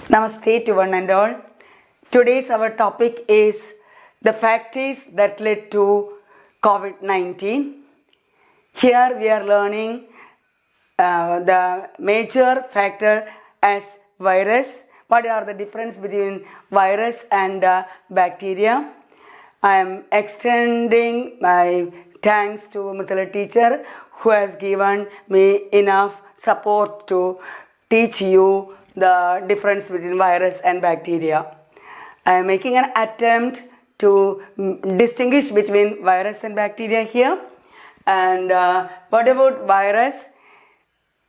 Namaste to one and all. Today's our topic is the factors that led to COVID-19. Here we are learning the major factor as virus. What are the difference between virus and bacteria? I am extending my thanks to Mithila teacher who has given me enough support to teach you the difference between virus and bacteria. I am making an attempt to distinguish between virus and bacteria here. And what about virus?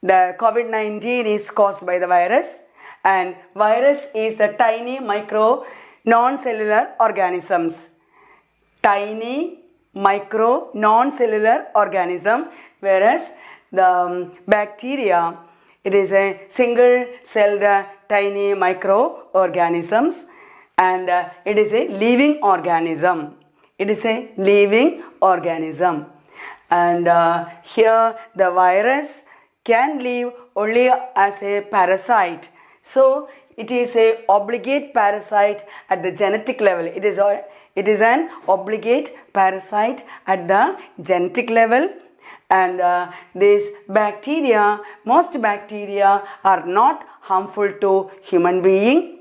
The COVID-19 is caused by the virus, and virus is the tiny micro non-cellular organisms. Tiny micro non-cellular organism, whereas the bacteria, it is a single-celled tiny microorganisms, and it is a living organism. It is a living organism. And here the virus can live only as a parasite. So it is a obligate parasite at the genetic level. It is an obligate parasite at the genetic level. And these bacteria, most bacteria are not harmful to human being,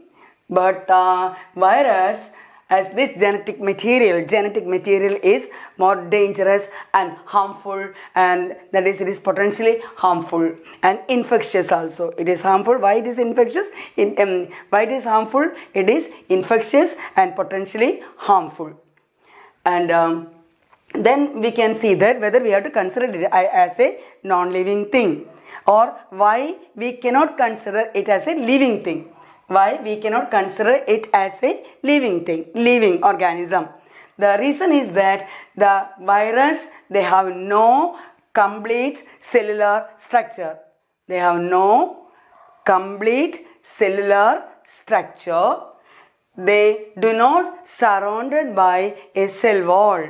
but virus, as this genetic material is more dangerous and harmful, and that is, it is potentially harmful and infectious also. It is harmful. Why it is infectious? Why it is harmful? It is infectious and potentially harmful. And then we can see that whether we have to consider it as a non-living thing, or why we cannot consider it as a living thing. Why we cannot consider it as a living thing, living organism. The reason is that the virus, they have no complete cellular structure. They have no complete cellular structure. They do not surrounded by a cell wall,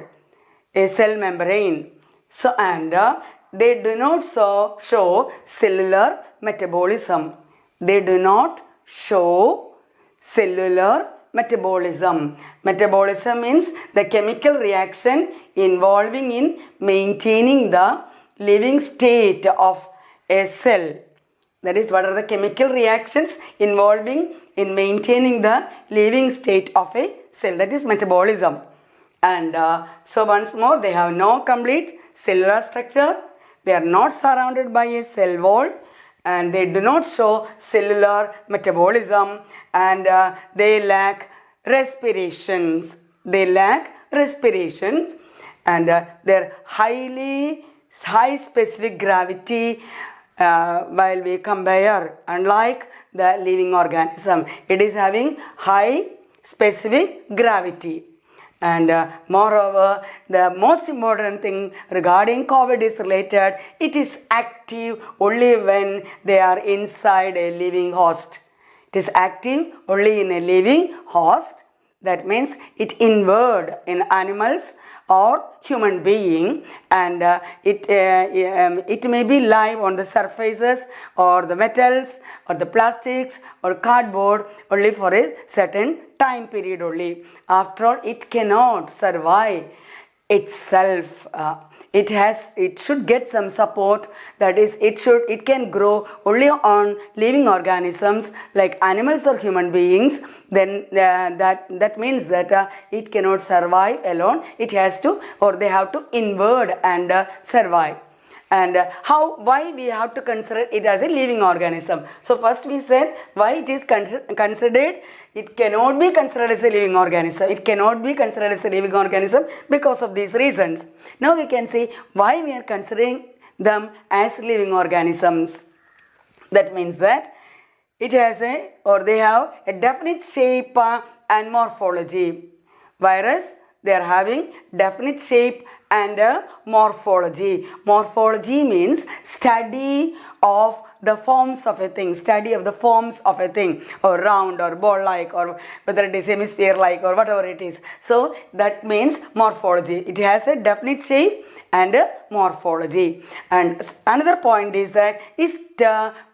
a cell membrane. So, and they do not show cellular metabolism. They do not show cellular metabolism. Metabolism means the chemical reaction involving in maintaining the living state of a cell. That is, what are the chemical reactions involving in maintaining the living state of a cell? That is metabolism. And so once more, they have no complete cellular structure. They are not surrounded by a cell wall, and they do not show cellular metabolism, and they lack respirations. They lack respirations, and their high specific gravity while we compare, unlike the living organism, it is having high specific gravity. And moreover, the most important thing regarding COVID is related, it is active only when they are inside a living host. It is active only in a living host. That means it inward in animals or human being, and it may be live on the surfaces or the metals or the plastics or cardboard only for a certain time period only. After all, it cannot survive itself. It should get some support. That is, it can grow only on living organisms like animals or human beings. Then that means that it cannot survive alone. It has to, or they have to invade and survive. And why we have to consider it as a living organism. So first we said why it is considered. It cannot be considered as a living organism. It cannot be considered as a living organism because of these reasons. Now we can see why we are considering them as living organisms. That means that it has they have a definite shape and morphology. Virus, they are having definite shape and morphology. Morphology means study of the forms of a thing, study of the forms of a thing, or round or ball-like, or whether it is hemisphere-like or whatever it is. So that means morphology. It has a definite shape and morphology. And another point is that it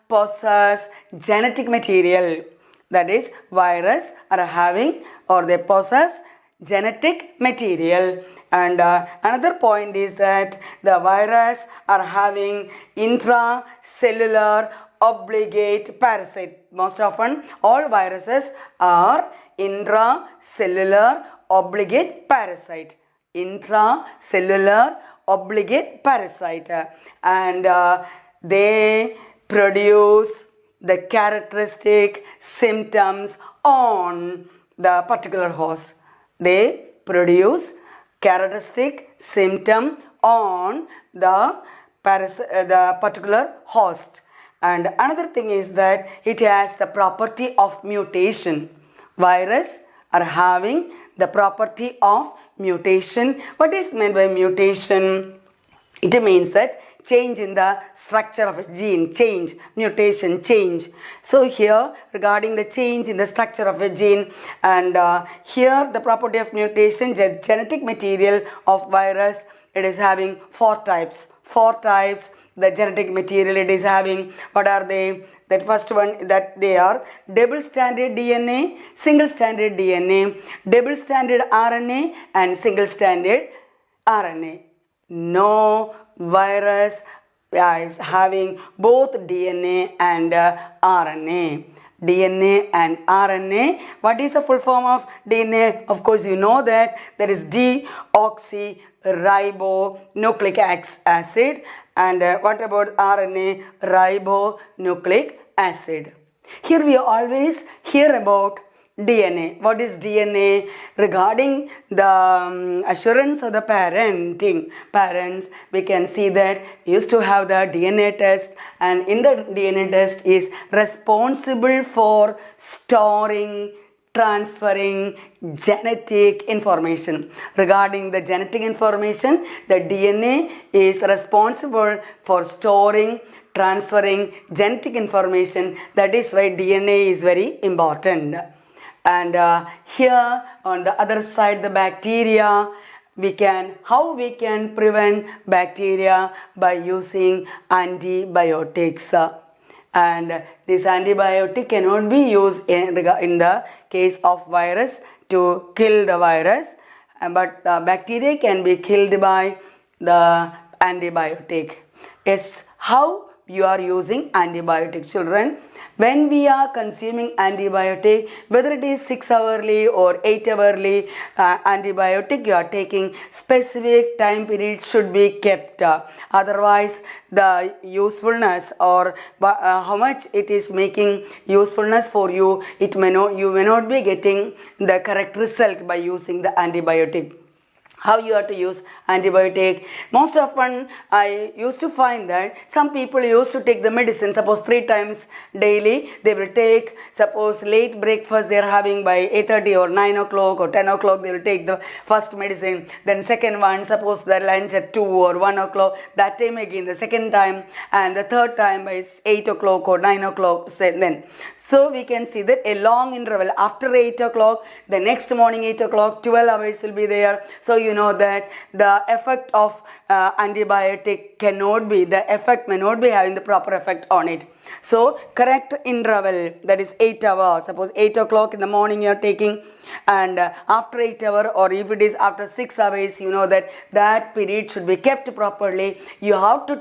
possesses genetic material. that is virus are having or they possess genetic material. And another point is that the virus are having intracellular obligate parasite. Most often all viruses are intracellular obligate parasite. Intracellular obligate parasite. And they produce the characteristic symptoms on the particular host. They produce characteristic symptom on the particular host. And another thing is that it has the property of mutation. Virus are having the property of mutation. What is meant by mutation? It means that change in the structure of a gene, change, mutation, change. So here regarding the change in the structure of a gene, and here the property of mutation, genetic material of virus, it is having four types. The genetic material it is having. What are they? That first one, that they are double stranded DNA, single stranded DNA, double stranded RNA and single stranded RNA. No virus is having both DNA and RNA. DNA and RNA. What is the full form of DNA? Of course, you know that there is deoxyribonucleic acid. And what about RNA? Ribonucleic acid. Here we always hear about DNA. What is DNA? Regarding the assurance of the parents, we can see that used to have the DNA test, and in the DNA test is responsible for storing, transferring genetic information. Regarding the genetic information, the DNA is responsible for storing, transferring genetic information. That is why DNA is very important. And here on the other side, the bacteria, how we can prevent bacteria by using antibiotics. And this antibiotic cannot be used in the case of virus to kill the virus, but bacteria can be killed by the antibiotic. Yes, how you are using antibiotic, children? When we are consuming antibiotic, whether it is 6 hourly or 8 hourly antibiotic you are taking, specific time period should be kept. Otherwise, the usefulness or how much it is making usefulness for you, you may not be getting the correct result by using the antibiotic. How you have to use antibiotic? Most often I used to find that some people used to take the medicine, suppose 3 times daily they will take. Suppose late breakfast they are having by 8:30 or 9 o'clock or 10 o'clock, they will take the first medicine. Then second one, suppose the lunch at 2 or 1 o'clock, that time again the second time, and the third time is 8 o'clock or 9 o'clock. Then so we can see that a long interval after 8 o'clock, the next morning 8 o'clock, 12 hours will be there. So you know that the effect of antibiotic may not be having the proper effect on it. So correct interval, that is 8 hours. Suppose 8 o'clock in the morning you are taking, and after 8 hours, or if it is after 6 hours, you know that period should be kept properly. You have to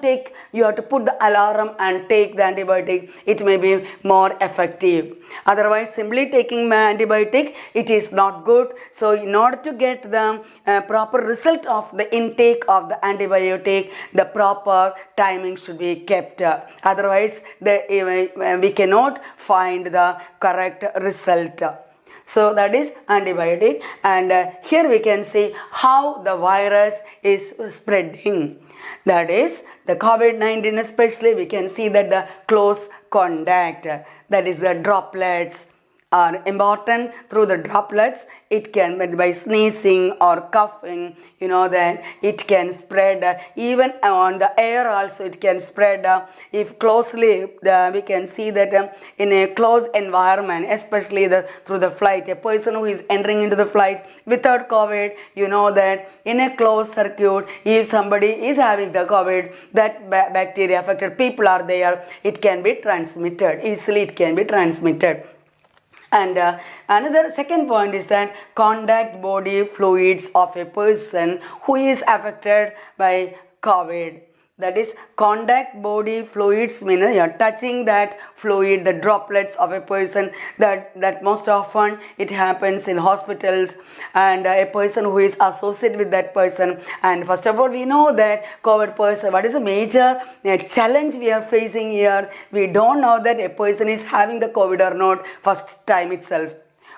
put the alarm and take the antibiotic. It may be more effective. Otherwise, simply taking antibiotic, it is not good. So in order to get the proper result of the intake of the antibiotic, the proper timing should be kept. Otherwise, we cannot find the correct result. So that is antibiotic. And here we can see how the virus is spreading. That is the COVID-19 especially, we can see that the close contact, that is the droplets, are important. Through the droplets, it can, by sneezing or coughing, you know that it can spread. Even on the air also it can spread. If closely, we can see that in a closed environment, especially through the flight, a person who is entering into the flight without COVID, you know that in a closed circuit, if somebody is having the COVID, that bacteria affected people are there, it can be transmitted. Easily it can be transmitted. And another second point is that contact body fluids of a person who is affected by COVID. That is, contact body fluids mean you're touching that fluid, the droplets of a person. That most often it happens in hospitals, and a person who is associated with that person. And first of all, we know that COVID person, what is a major challenge we are facing here? We don't know that a person is having the COVID or not first time itself.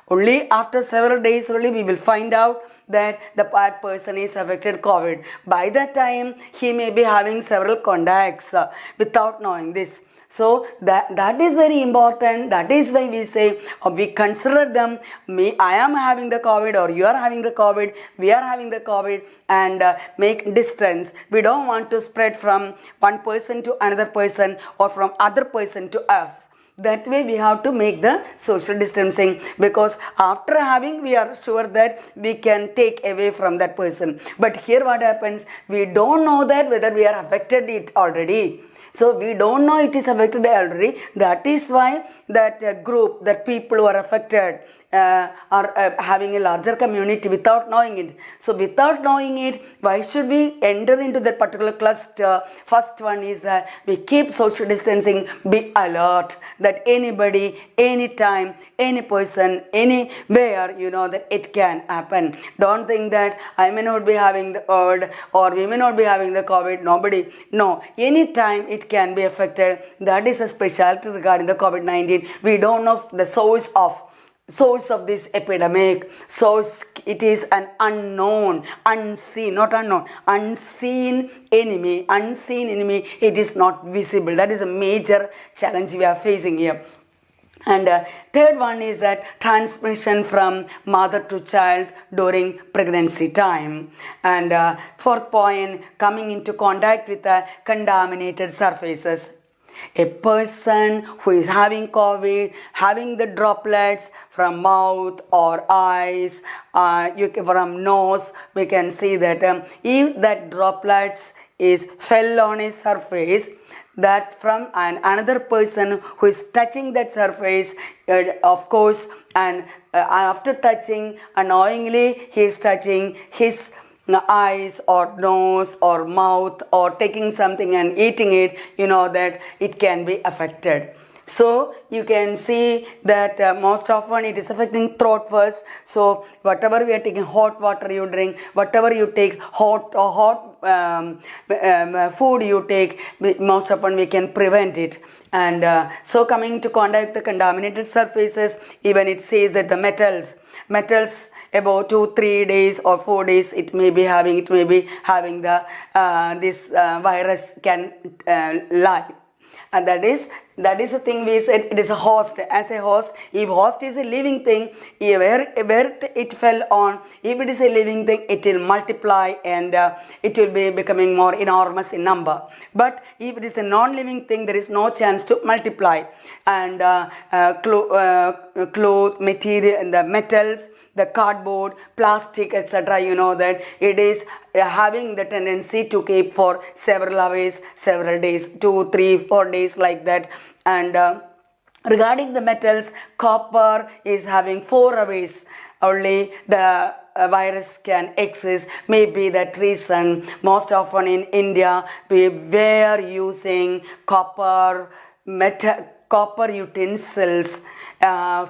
Only after several days only we will find out that the person is affected COVID. By that time, he may be having several contacts without knowing this. So that is very important. That is why we say, we consider them, I am having the COVID, or you are having the COVID, we are having the COVID, and make distance. We don't want to spread from one person to another person, or from other person to us. That way we have to make the social distancing, because after having, we are sure that we can take away from that person. But here what happens, we don't know that whether we are affected it already. So we don't know it is affected already. That is why that group, that people who are affected are having a larger community without knowing it. So without knowing it, why should we enter into that particular cluster? First one is that we keep social distancing, be alert that anybody, anytime, any person, anywhere, that it can happen. Don't think that I may not be having the COVID, or we may not be having the COVID, nobody. No, anytime it can be affected. That is a specialty regarding the COVID-19. We don't know the source of this epidemic. Source, it is an unknown, unseen, not unknown, unseen enemy. It is not visible. That is a major challenge we are facing here. And third one is that transmission from mother to child during pregnancy time. And fourth point, coming into contact with contaminated surfaces. A person who is having COVID, having the droplets from mouth or eyes, from nose, we can see that if that droplets fell on a surface, that from another person who is touching that surface, of course, and after touching, unknowingly he is touching his eyes or nose or mouth, or taking something and eating it, that it can be affected. So you can see that most often it is affecting throat first. So whatever we are taking, hot water you drink, whatever you take, hot food you take, most often we can prevent it. And so coming to contact the contaminated surfaces, even it says that the metals about 2-3 days or 4 days it may be having the this virus can lie. And that is the thing we said, it is a host. As a host, if host is a living thing, where it fell on, if it is a living thing, it will multiply, and it will be becoming more enormous in number. But if it is a non-living thing, there is no chance to multiply. And cloth material and the metals, the cardboard, plastic, etc., that it is having the tendency to keep for several hours, several days, 2, 3, 4 days, like that. And regarding the metals, copper is having 4 hours only the virus can exist. Maybe that reason most often in India we were using copper utensils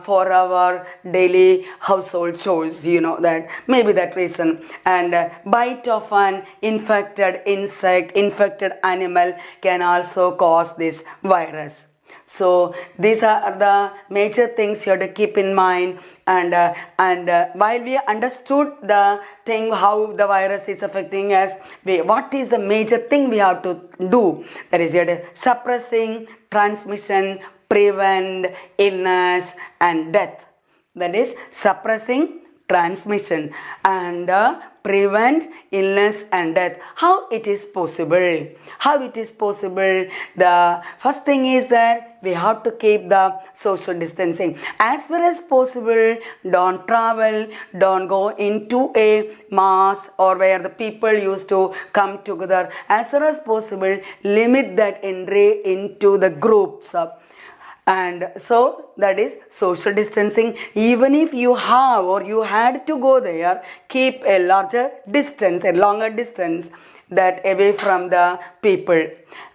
for our daily household chores, that maybe that reason. And bite of an infected insect, infected animal can also cause this virus. So these are the major things you have to keep in mind. And while we understood the thing how the virus is affecting us, what is the major thing we have to do? That is, you have to suppressing transmission, prevent illness and death. That is suppressing transmission and prevent illness and death. How it is possible? The first thing is that we have to keep the social distancing. As far as possible, don't travel, don't go into a mass or where the people used to come together. As far as possible, limit that entry into the groups. And so that is social distancing. Even if you have or you had to go there, keep a larger distance, a longer distance, that away from the people.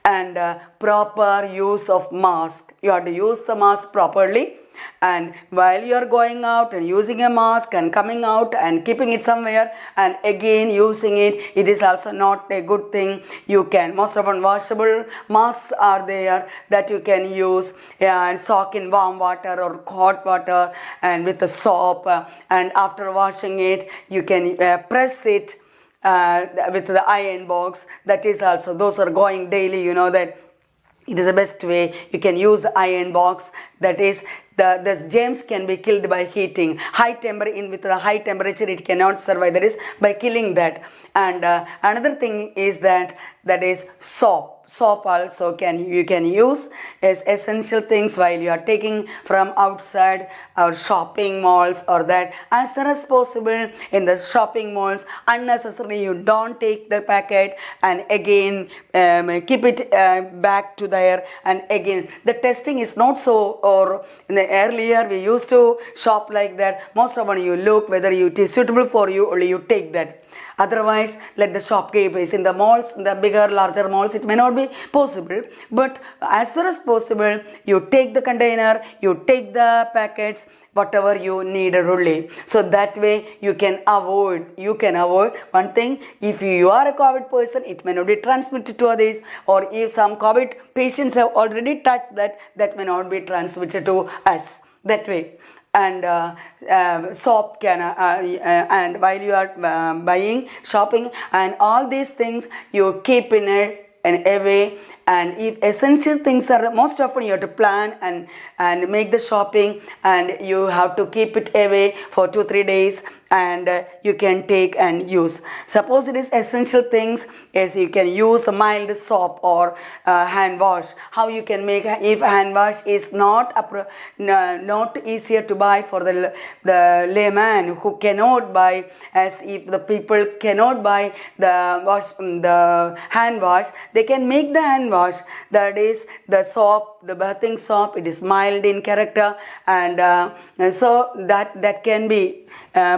And proper use of mask, you have to use the mask properly. And while you are going out and using a mask and coming out and keeping it somewhere and again using it, it is also not a good thing. You can, most often washable masks are there that you can use and soak in warm water or hot water and with the soap, and after washing it you can press it with the iron box. That is also, those are going daily, you know that it is the best way. You can use the iron box. That is, the germs can be killed by heating. With the high temperature it cannot survive. That is by killing that. And another thing is that is soap. Soap also you can use as essential things while you are taking from outside or shopping malls, or that as far as possible in the shopping malls unnecessarily you don't take the packet and again keep it back to there. And again, the testing is not so, or in the earlier we used to shop like that. Most often you look whether it is suitable for you, only you take that. Otherwise, let the shopkeepers in the malls, in the bigger, larger malls, it may not be possible. But as far as possible, you take the container, you take the packets, whatever you need only. So that way you can avoid one thing. If you are a COVID person, it may not be transmitted to others, or if some COVID patients have already touched that may not be transmitted to us that way. And soap can and while you are buying, shopping and all these things, you keep in it and away. And if essential things are, most often you have to plan and make the shopping, and you have to keep it away for 2-3 days, and you can take and use. Suppose it is essential things, yes, you can use the mild soap or hand wash. How you can make, if hand wash is not easier to buy for the layman who cannot buy, as if the people cannot buy the hand wash, they can make the hand wash. That is the soap, the bathing soap. It is mild in character, and so that can be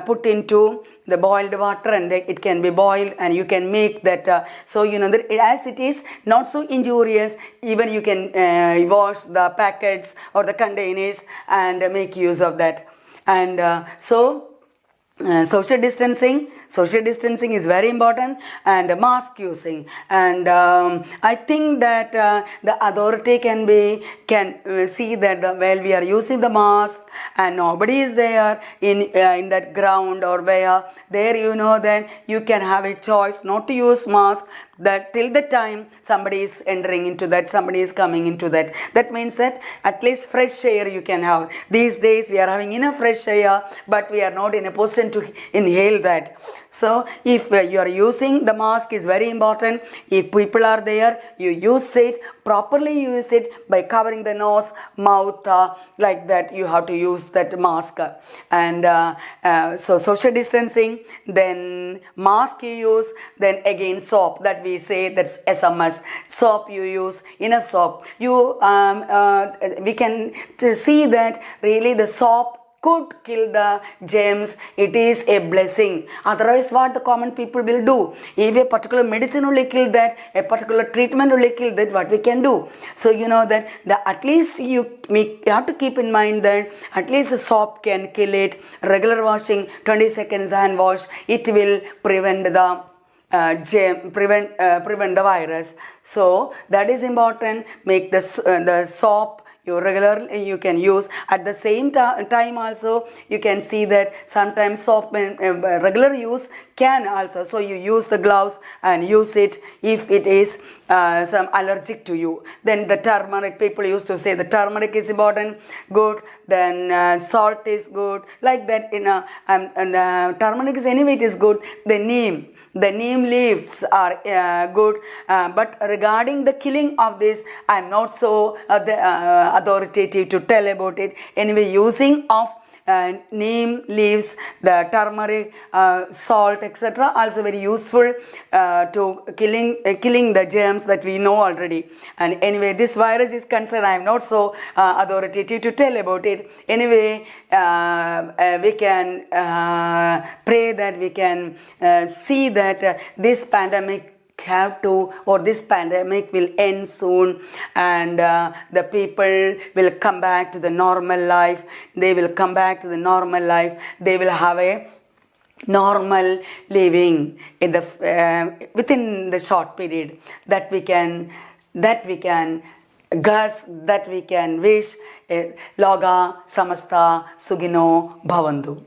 put into the boiled water, and it can be boiled, and you can make that. So you know that as it is not so injurious, even you can wash the packets or the containers and make use of that. And social distancing is very important, and mask using. And I think that the authority can see that while we are using the mask and nobody is there in that ground or where there, you know that you can have a choice not to use mask, that till the time somebody is entering into that, somebody is coming into that. That means that at least fresh air you can have. These days we are having enough fresh air, but we are not in a position to inhale that. So if you are using the mask, is very important. If people are there, you use it properly, use it by covering the nose, mouth, like that. You have to use that mask. And so social distancing, then mask you use, then again soap, that we say that's SMS. Soap you use, enough soap. We can see that really the soap could kill the germs. It is a blessing. Otherwise, what the common people will do? If a particular medicine only kill that, a particular treatment only kill that, what we can do? So you know that at least you have to keep in mind that at least the soap can kill it. Regular washing, 20 seconds hand wash, it will prevent the prevent the virus. So that is important. Make the soap you can use. At the same time also, you can see that sometimes soap regular use can also, so you use the gloves and use it if it is some allergic to you. Then the turmeric, people used to say the turmeric is important, good. Then salt is good, like that. And turmeric is anyway, it is good. The neem leaves are good, but regarding the killing of this, I am not so authoritative to tell about it. Anyway, using of neem leaves, the turmeric, salt, etc. also very useful to killing the germs that we know already. And anyway, this virus is concerned. I am not so authoritative to tell about it. Anyway, we can pray that we can see that this pandemic this pandemic will end soon, and the people will come back to the normal life. They will come back to the normal life. They will have a normal living in the within the short period that we can guess, that we can wish. Loga samasta sugino bhavantu.